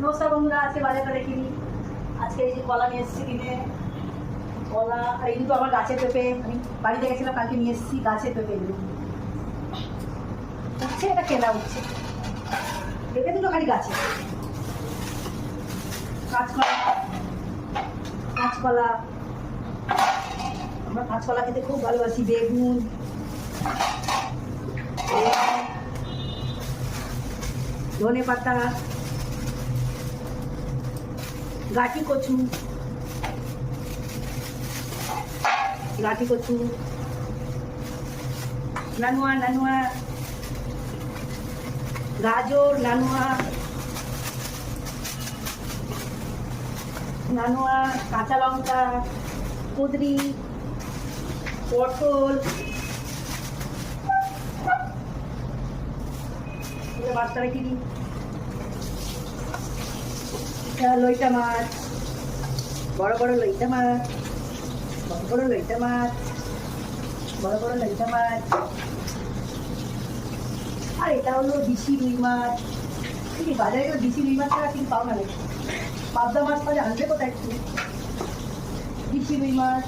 নমস্কার বন্ধুরা, আজকে বাজারটা দেখিনি। আজকে এই যে কলা নিয়ে এসেছি কিনে, কলা আর এই দুটো আমার গাছের পেঁপে। আমি বাড়িতে গেছিলাম কালকে, নিয়ে এসেছি গাছের পেঁপে। এগুলো উঠছে, এটা কেনা উঠছে। পেঁপে দুটো খালি গাছে। কাঁচকলা, কাঁচকলা আমরা কাঁচকলা খেতে খুব ভালোবাসি। বেগুন, ধনে পাতা, গাঠি কচু, নানুয়া নানুয়া, গাজর, নানুয়া, কাঁচা লঙ্কা, কুঁদরি, পটল, মাছটা রেখে দিই। লইটা মাছ, বড় বড় লইটা মাছ, আর এটা হলো দিশি রুই মাছ। ঠিক বাজারে গেলে দিশি রুই মাছ ছাড়া ঠিক পাও না। পাবদা মাছ পাওয়া আনবে কোথায়? একটু দিশি রুই মাছ,